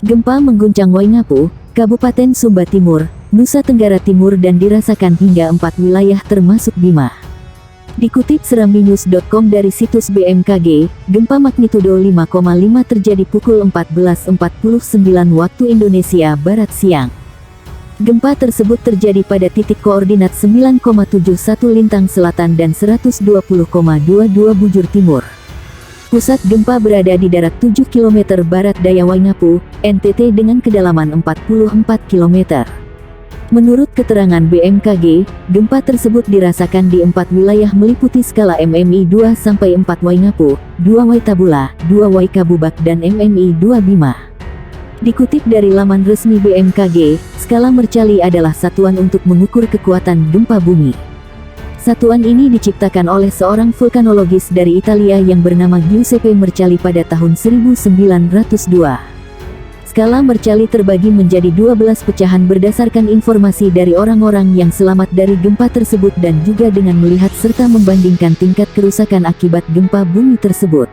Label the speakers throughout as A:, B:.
A: Gempa mengguncang Waingapu, Kabupaten Sumba Timur, Nusa Tenggara Timur dan dirasakan hingga 4 wilayah termasuk Bima. Dikutip serambinews.com dari situs BMKG, gempa magnitudo 5,5 terjadi pukul 14.49 waktu Indonesia Barat siang. Gempa tersebut terjadi pada titik koordinat 9,71 lintang selatan dan 120,22 bujur timur. Pusat gempa berada di darat 7 km barat daya Waingapu, NTT dengan kedalaman 44 km. Menurut keterangan BMKG, gempa tersebut dirasakan di 4 wilayah meliputi skala MMI 2-4 Waingapu, 2 Waitabula, 2 Waikabubak dan MMI 2 Bima. Dikutip dari laman resmi BMKG, skala Mercalli adalah satuan untuk mengukur kekuatan gempa bumi. Satuan ini diciptakan oleh seorang vulkanologis dari Italia yang bernama Giuseppe Mercalli pada tahun 1902. Skala Mercalli terbagi menjadi 12 pecahan berdasarkan informasi dari orang-orang yang selamat dari gempa tersebut dan juga dengan melihat serta membandingkan tingkat kerusakan akibat gempa bumi tersebut.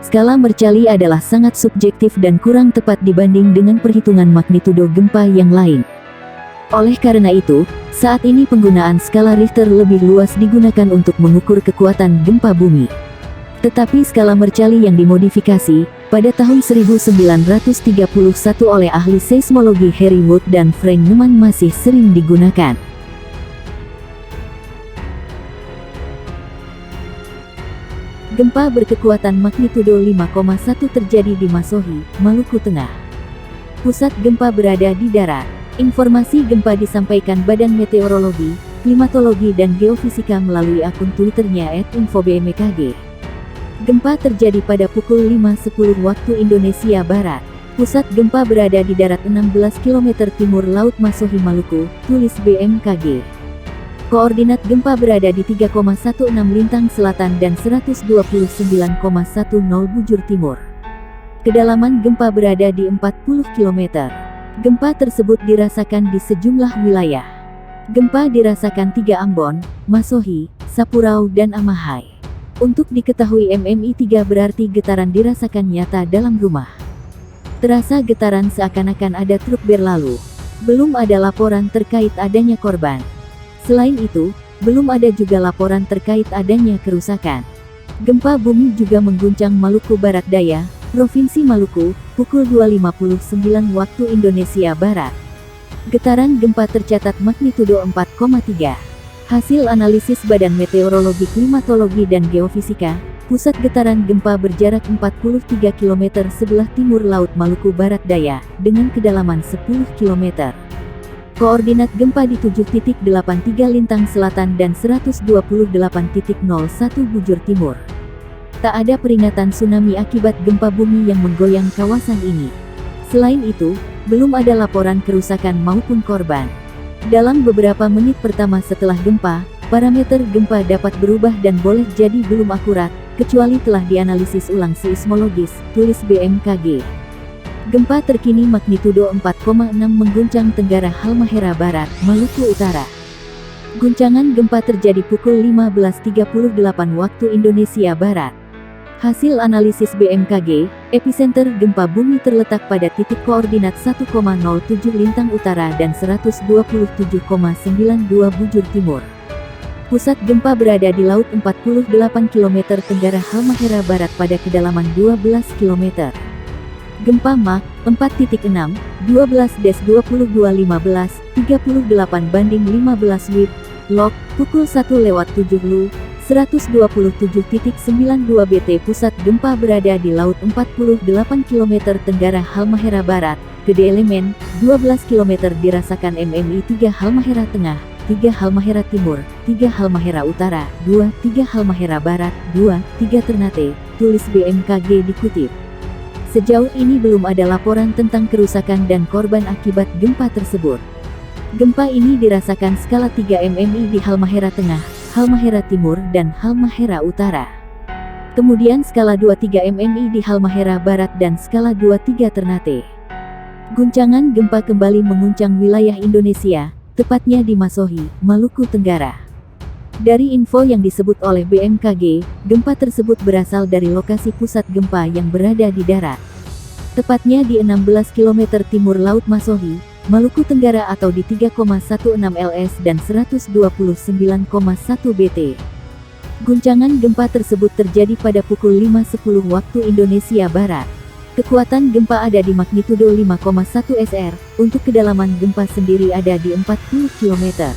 A: Skala Mercalli adalah sangat subjektif dan kurang tepat dibanding dengan perhitungan magnitudo gempa yang lain. Oleh karena itu, saat ini penggunaan skala Richter lebih luas digunakan untuk mengukur kekuatan gempa bumi. Tetapi skala Mercalli yang dimodifikasi pada tahun 1931 oleh ahli seismologi Harry Wood dan Frank Newman masih sering digunakan. Gempa berkekuatan magnitudo 5,1 terjadi di Masohi, Maluku Tengah. Pusat gempa berada di darat. Informasi gempa disampaikan Badan Meteorologi, Klimatologi dan Geofisika melalui akun Twitternya @infobmkg. Gempa terjadi pada pukul 5.10 waktu Indonesia Barat. Pusat gempa berada di darat 16 km timur Laut Masohi Maluku, tulis BMKG. Koordinat gempa berada di 3,16 lintang selatan dan 129,10 bujur timur. Kedalaman gempa berada di 40 km. Gempa tersebut dirasakan di sejumlah wilayah. Gempa dirasakan 3 Ambon, Masohi, Sapurau dan Amahai. Untuk diketahui MMI 3 berarti getaran dirasakan nyata dalam rumah. Terasa getaran seakan-akan ada truk berlalu. Belum ada laporan terkait adanya korban. Selain itu, belum ada juga laporan terkait adanya kerusakan. Gempa bumi juga mengguncang Maluku Barat Daya, Provinsi Maluku, pukul 2.59 waktu Indonesia Barat. Getaran gempa tercatat magnitudo 4,3. Hasil analisis Badan Meteorologi, Klimatologi dan Geofisika, pusat getaran gempa berjarak 43 km sebelah timur Laut Maluku Barat Daya, dengan kedalaman 10 km. Koordinat gempa di 7.83 lintang selatan dan 128.01 bujur timur. Tak ada peringatan tsunami akibat gempa bumi yang menggoyang kawasan ini. Selain itu, belum ada laporan kerusakan maupun korban. Dalam beberapa menit pertama setelah gempa, parameter gempa dapat berubah dan boleh jadi belum akurat, kecuali telah dianalisis ulang seismologis, tulis BMKG. Gempa terkini magnitudo 4,6 mengguncang Tenggara Halmahera Barat, Maluku Utara. Guncangan gempa terjadi pukul 15.38 waktu Indonesia Barat. Hasil analisis BMKG, epicenter gempa bumi terletak pada titik koordinat 1,07 lintang utara dan 127,92 bujur timur. Pusat gempa berada di laut 48 km Tenggara Halmahera Barat pada kedalaman 12 km. Gempa Mach 4.6, 12-22.15, 38/15 WIB, log, pukul 1:07 LU, 127.92 BT. Pusat gempa berada di laut 48 km Tenggara Halmahera Barat, Gede Elemen, 12 km. Dirasakan MMI 3 Halmahera Tengah, 3 Halmahera Timur, 3 Halmahera Utara, 2, 3 Halmahera Barat, 2, 3 Ternate, tulis BMKG dikutip. Sejauh ini belum ada laporan tentang kerusakan dan korban akibat gempa tersebut. Gempa ini dirasakan skala 3 MMI di Halmahera Tengah, Halmahera Timur dan Halmahera Utara. Kemudian skala 2-3 MMI di Halmahera Barat dan skala 2-3 Ternate. Guncangan gempa kembali menguncang wilayah Indonesia, tepatnya di Masohi, Maluku Tenggara. Dari info yang disebut oleh BMKG, gempa tersebut berasal dari lokasi pusat gempa yang berada di darat. tepatnya di 16 km timur Laut Masohi, Maluku Tenggara atau di 3,16 ls dan 129,1 bt. Guncangan gempa tersebut terjadi pada pukul 5.10 waktu Indonesia Barat. Kekuatan gempa ada di magnitudo 5,1 SR, untuk kedalaman gempa sendiri ada di 40 km.